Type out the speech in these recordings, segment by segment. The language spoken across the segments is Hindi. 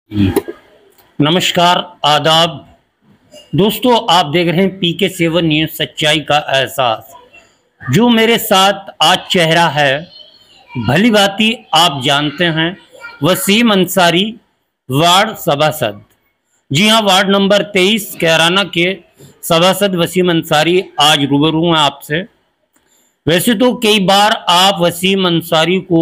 नमस्कार, आदाब दोस्तों। आप देख रहे हैं PK7 न्यूज़, सच्चाई का एहसास। जो मेरे साथ आज चेहरा है, भली भांति आप जानते हैं, वसीम अंसारी, वार्ड सभासद। जी हाँ, वार्ड नंबर 23 कैराना के सभासद वसीम अंसारी आज रूबरू हैं आपसे। वैसे तो कई बार आप वसीम अंसारी को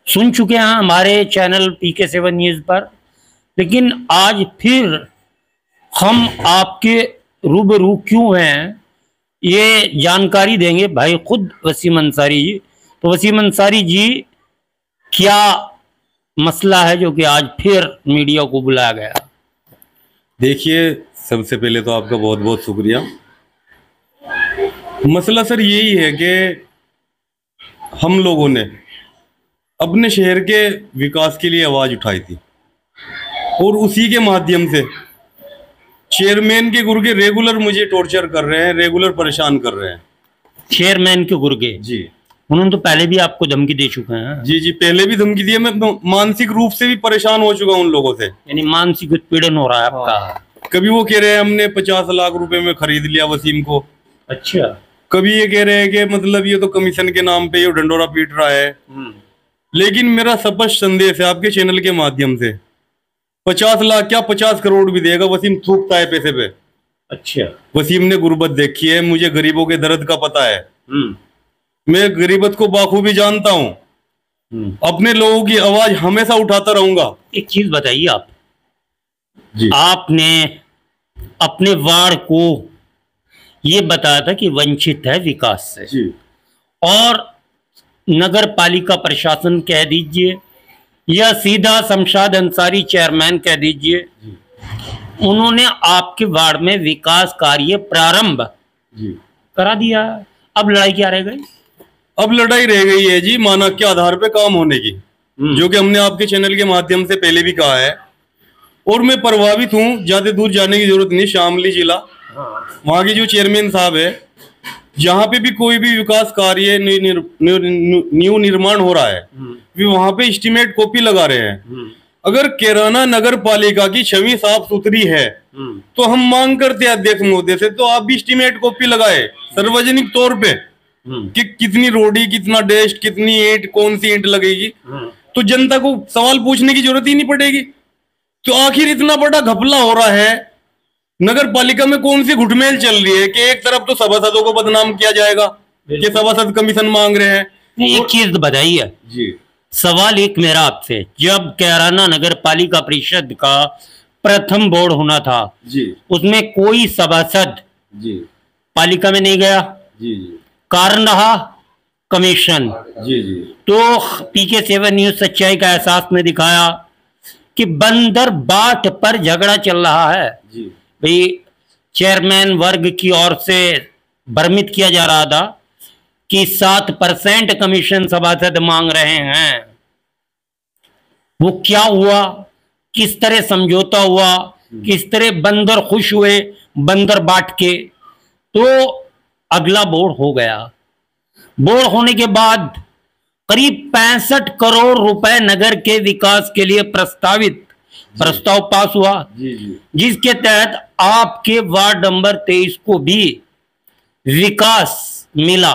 सुन चुके हैं हमारे चैनल PK7 न्यूज़ पर, लेकिन आज फिर हम आपके रूबरू क्यों हैं ये जानकारी देंगे भाई खुद वसीम अंसारी जी। तो वसीम अंसारी जी, क्या मसला है जो कि आज फिर मीडिया को बुलाया गया? देखिए, सबसे पहले तो आपका बहुत बहुत शुक्रिया। मसला सर यही है कि हम लोगों ने अपने शहर के विकास के लिए आवाज़ उठाई थी और उसी के माध्यम से चेयरमैन के गुर्गे रेगुलर मुझे टॉर्चर कर रहे हैं, रेगुलर परेशान कर रहे हैं। चेयरमैन के गुर्गे जी, उन्होंने तो पहले भी आपको धमकी दे चुके हैं। जी जी, पहले भी धमकी दी है। मैं मानसिक रूप से भी परेशान हो चुका हूं उन लोगों से। यानी मानसिक उत्पीड़न हो रहा है आपका। कभी वो कह रहे हैं हमने 50 लाख रुपए में खरीद लिया वसीम को। अच्छा। कभी ये कह रहे हैं कि मतलब ये तो कमीशन के नाम पे ये ढंडोरा पीट रहा है। लेकिन मेरा स्पष्ट संदेश है आपके चैनल के माध्यम से, 50 लाख क्या 50 करोड़ भी देगा, वसीम थूकता है पैसे पे। अच्छा। वसीम ने गुर्बत देखी है, मुझे गरीबों के दर्द का पता है। मैं गरीबत को बाखूबी जानता हूँ। अपने लोगों की आवाज हमेशा उठाता रहूंगा। एक चीज बताइए आप जी, आपने अपने वार्ड को ये बताया था कि वंचित है विकास से जी, और नगर पालिका प्रशासन कह दीजिए या सीधा शमशाद अंसारी चेयरमैन कह दीजिए, उन्होंने आपके वार्ड में विकास कार्य प्रारंभ जी करा दिया। अब लड़ाई क्या रह गई? अब लड़ाई रह गई है जी मानक के आधार पे काम होने की, जो कि हमने आपके चैनल के माध्यम से पहले भी कहा है। और मैं प्रभावित हूँ, ज्यादा दूर जाने की जरूरत नहीं। शामली जिला, वहाँ की जो चेयरमैन साहब है, जहाँ पे भी कोई भी विकास कार्य न्यू निर्माण हो रहा है, वे वहाँ पे एस्टीमेट कॉपी लगा रहे हैं। अगर कैराना नगर पालिका की छवि साफ सुथरी है तो हम मांग करते हैं अध्यक्ष महोदय से, तो आप भी एस्टीमेट कॉपी लगाए सार्वजनिक तौर पे कि कितनी रोडी, कितना डेस्ट, कितनी ईंट, कौन सी ईंट लगेगी, तो जनता को सवाल पूछने की जरूरत ही नहीं पड़ेगी। तो आखिर इतना बड़ा घपला हो रहा है नगर पालिका में, कौन सी घुटमेल चल रही है कि एक तरफ तो सभासदों को बदनाम किया जाएगा कि सभासद कमीशन मांग रहे हैं। एक चीज बताइए जी, सवाल एक मेरा आपसे, जब कैराना नगर पालिका परिषद का प्रथम बोर्ड होना था जी, उसमें कोई सभासद जी, पालिका में नहीं गया, जी, जी, कारण रहा कमीशन। जी, जी, तो PK7 न्यूज़ सच्चाई का एहसास में दिखाया कि बंदर बाट पर झगड़ा चल रहा है। जी, भाई चेयरमैन वर्ग की ओर से भ्रमित किया जा रहा था कि 7% कमीशन सभासद मांग रहे हैं। वो क्या हुआ, किस तरह समझौता हुआ, किस तरह बंदर खुश हुए बंदर बांट के, तो अगला बोर्ड हो गया। बोर्ड होने के बाद करीब 65 करोड़ रुपए नगर के विकास के लिए प्रस्ताव पास हुआ, जी, जी, जिसके तहत आपके वार्ड नंबर 23 को भी विकास मिला।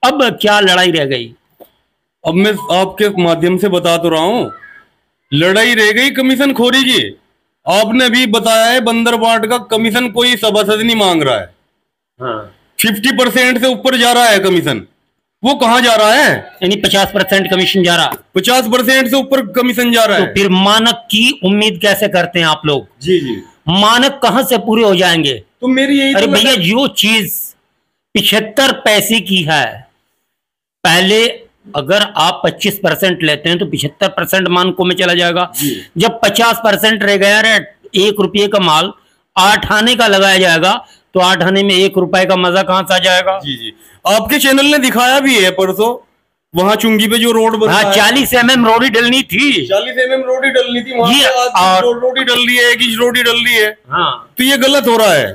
अब क्या लड़ाई रह गई? अब मैं आपके माध्यम से बता तो रहा हूं, लड़ाई रह गई कमीशन खोरी की। आपने भी बताया है बंदर बाट का कमीशन कोई सभासद नहीं मांग रहा है। हाँ। 50% से ऊपर जा रहा है कमीशन। वो कहाँ जा रहा है? यानी 50% कमीशन जा रहा। 50% से ऊपर कमीशन जा रहा तो है। फिर मानक की उम्मीद कैसे करते हैं आप लोग? जी, जी, मानक कहां से पूरे हो जाएंगे? तो मेरी यही अरे तो भैया, जो चीज 75 पैसे की है, पहले अगर आप 25% लेते हैं तो 75% मानकों में चला जाएगा। जब 50% रह गया, अरे 1 रुपये का माल 8 आने का लगाया जाएगा, तो 8 आने में 1 रुपए का मजा कहां से आ जाएगा? जी, जी, आपके चैनल ने दिखाया भी है परसों, वहां चुंगी पे जो रोड बना है, 40 mm रोडी डलनी थी। 40 mm रोडी डलनी थी, वहां पे आज रोडी डल रही है, 1 इंच रोडी डल रही है। हाँ, तो ये गलत हो रहा है।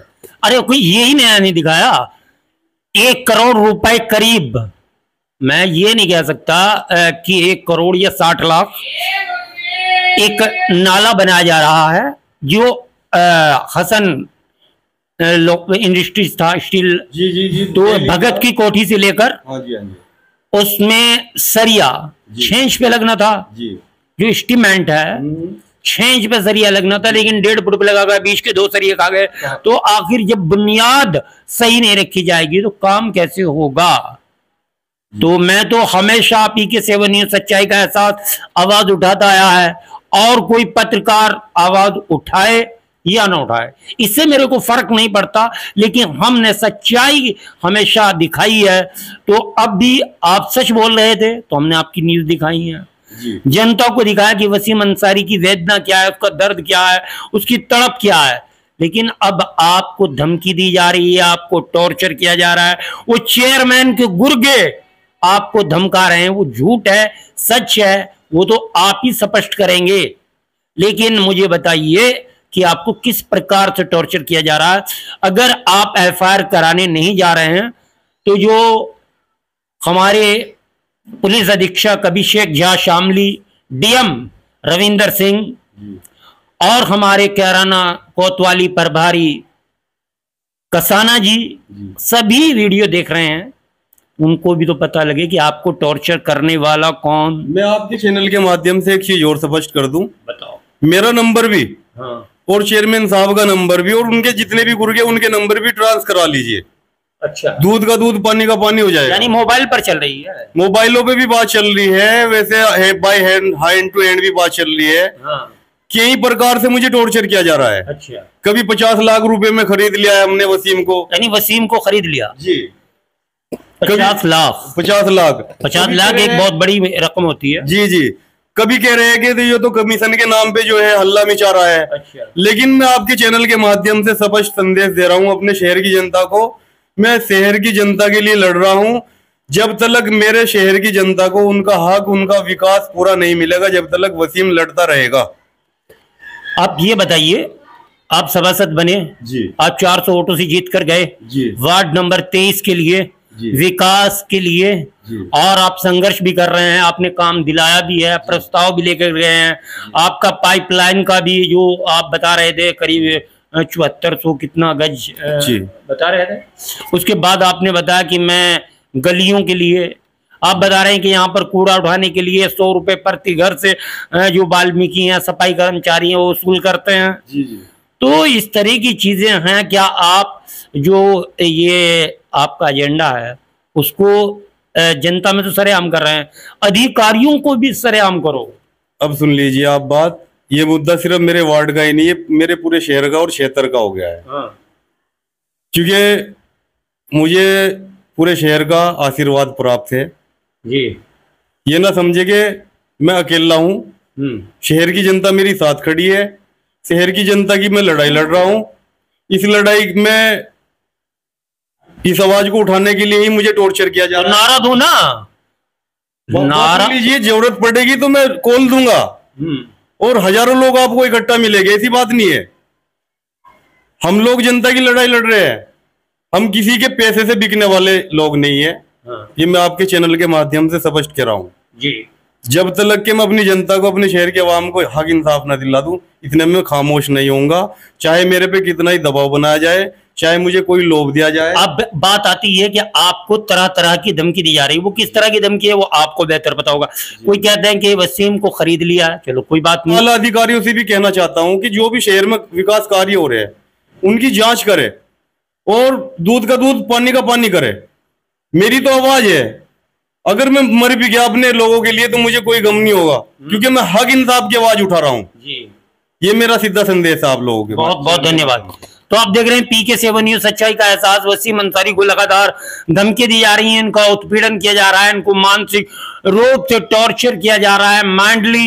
अरे कोई यही नया नहीं दिखाया। 1 करोड़ रुपए करीब, मैं ये नहीं कह सकता कि 1 करोड़ या 60 लाख, एक नाला बनाया जा रहा है जो हसन इंडस्ट्रीज था, स्टील। जी जी जी। तो भगत की कोठी से लेकर हाँ जी, हाँ जी। उसमें सरिया 6 इंच पे लगना था जी। जो स्टीमेंट है 6 इंच पे सरिया लगना था, लेकिन 1.5 फुट पे लगा गया, 20 के 2 सरिये खा गए। तो आखिर जब बुनियाद सही नहीं रखी जाएगी तो काम कैसे होगा? तो मैं तो हमेशा PK7 न्यूज़ सच्चाई का एहसास आवाज उठाता आया है, और कोई पत्रकार आवाज उठाए या ना उठाए इससे मेरे को फर्क नहीं पड़ता, लेकिन हमने सच्चाई हमेशा दिखाई है। तो अब भी आप सच बोल रहे थे तो हमने आपकी न्यूज़ दिखाई है, जनता को दिखाया कि वसीम अंसारी की वेदना क्या है, उसका दर्द क्या है, उसकी तड़प क्या है। लेकिन अब आपको धमकी दी जा रही है, आपको टॉर्चर किया जा रहा है, वो चेयरमैन के गुर्गे आपको धमका रहे हैं। वो झूठ है सच है वो तो आप ही स्पष्ट करेंगे, लेकिन मुझे बताइए कि आपको किस प्रकार से टॉर्चर किया जा रहा है। अगर आप FIR कराने नहीं जा रहे हैं तो जो हमारे पुलिस अधीक्षक अभिषेक झा शामली, DM रविंदर सिंह और हमारे कैराना कोतवाली प्रभारी कसाना जी सभी वीडियो देख रहे हैं, उनको भी तो पता लगे कि आपको टॉर्चर करने वाला कौन। मैं आपके चैनल के माध्यम से एक चीज और स्पष्ट कर दूं, बताओ। मेरा नंबर भी हाँ। और चेयरमैन साहब का नंबर भी और उनके जितने भी गुर्गे उनके नंबर भी ट्रांसफर करा लीजिए। अच्छा, दूध का दूध पानी का पानी हो जाएगा। यानी मोबाइल पर चल रही है? मोबाइलों पे भी बात चल रही है, वैसे बाय हैंड टू हैंड भी बात चल रही है। हाँ। कई प्रकार से मुझे टॉर्चर किया जा रहा है। अच्छा, कभी 50 लाख रुपए में खरीद लिया है हमने वसीम को। यानी वसीम को खरीद लिया जी। 50 लाख? 50 लाख 50 लाख एक बहुत बड़ी रकम होती है। जी जी। कभी कह रहे हैं कि ये तो कमीशन के नाम पे जो है हल्ला मचा रहा है। अच्छा। लेकिन मैं आपके चैनल के माध्यम से स्पष्ट संदेश दे रहा हूं अपने शहर की जनता को, मैं शहर की जनता के लिए लड़ रहा हूं। जब तक मेरे शहर की जनता को उनका हक, उनका विकास पूरा नहीं मिलेगा, जब तक वसीम लड़ता रहेगा। आप ये बताइए, आप सभासद बने जी, आप 400 वोटों से जीत कर गए जी, वार्ड नंबर 23 के लिए, विकास के लिए, और आप संघर्ष भी कर रहे हैं, आपने काम दिलाया भी है, प्रस्ताव भी लेकर गए हैं। आपका पाइपलाइन का भी जो आप बता रहे थे करीब 7400 कितना गज बता रहे थे, उसके बाद आपने बताया कि मैं गलियों के लिए, आप बता रहे हैं कि यहाँ पर कूड़ा उठाने के लिए 100 रुपए प्रति घर से जो वाल्मीकि हैं सफाई कर्मचारी हैं वो वसूल करते हैं। जी जी। तो इस तरह की चीजें हैं। क्या आप जो ये आपका एजेंडा है उसको जनता में तो सरेआम कर रहे हैं, अधिकारियों को भी सरेआम करो। अब सुन लीजिए आप बात, ये मुद्दा सिर्फ मेरे वार्ड का ही नहीं है, मेरे पूरे शहर का और क्षेत्र का हो गया है। क्योंकि मुझे पूरे शहर का आशीर्वाद प्राप्त है जी। ये ना समझे कि मैं अकेला हूँ, शहर की जनता मेरी साथ खड़ी है, शहर की जनता की मैं लड़ाई लड़ रहा हूँ। इस लड़ाई में इस आवाज को उठाने के लिए ही मुझे टॉर्चर किया जा रहा है। नारा दो ना, नारा लीजिए, जरूरत पड़ेगी तो मैं कॉल दूंगा और हजारों लोग आपको इकट्ठा मिलेंगे, ऐसी बात नहीं है। हम लोग जनता की लड़ाई लड़ रहे हैं, हम किसी के पैसे से बिकने वाले लोग नहीं है। ये मैं आपके चैनल के माध्यम से स्पष्ट कह रहा हूँ जी। जब तक कि मैं अपनी जनता को, अपने शहर के अवाम को हक इंसाफ ना दिला दूं, इतने में खामोश नहीं होऊंगा। चाहे मेरे पे कितना ही दबाव बनाया जाए, चाहे मुझे कोई लोभ दिया जाए। अब बात आती है कि आपको तरह तरह की धमकी दी जा रही है, वो किस तरह की धमकी है वो आपको बेहतर पता होगा। कोई कहते हैं कि वसीम को खरीद लिया, चलो कोई बात नहीं। आला अधिकारियों से भी कहना चाहता हूँ कि जो भी शहर में विकास कार्य हो रहे हैं उनकी जांच करे और दूध का दूध पानी का पानी करे। मेरी तो आवाज है, अगर मैं मर भी गया अपने लोगों के लिए तो मुझे कोई गम नहीं होगा, क्योंकि मैं हक इंसाफ की आवाज उठा रहा हूँ। ये मेरा सीधा संदेश है आप लोगों के। बहुत बहुत धन्यवाद। तो आप देख रहे हैं PK7 न्यूज़ सच्चाई का एहसास। वसीम अंसारी को लगातार धमकी दी जा रही है, इनका उत्पीड़न किया जा रहा है, इनको मानसिक रोग से टॉर्चर किया जा रहा है, माइंडली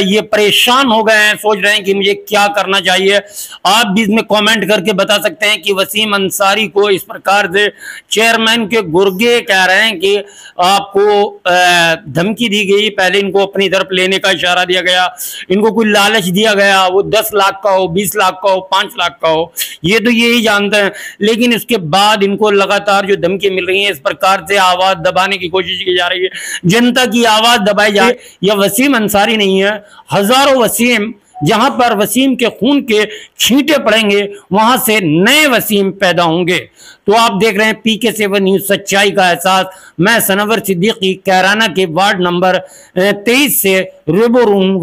ये परेशान हो गए हैं, सोच रहे हैं कि मुझे क्या करना चाहिए। आप भी इसमें कमेंट करके बता सकते हैं कि वसीम अंसारी को इस प्रकार से चेयरमैन के गुर्गे कह रहे हैं कि आपको धमकी दी गई, पहले इनको अपनी तरफ लेने का इशारा दिया गया, इनको कोई लालच दिया गया, वो 10 लाख का हो, 20 लाख का हो, 5 लाख का हो, ये तो यही जानते हैं। लेकिन इसके बाद इनको लगातार जो धमकी मिल रही है, इस प्रकार से आवाज दबाने की कोशिश की जा रही है, जनता की आवाज दबाई जाए। यह वसीम अंसारी नहीं है, हजारों वसीम, जहां पर वसीम के खून के छींटे पड़ेंगे वहां से नए वसीम पैदा होंगे। तो आप देख रहे हैं PK7 न्यूज, सच्चाई का एहसास। मैं सनवर सिद्दीकी कैराना के वार्ड नंबर 23 से रूबरू हूं।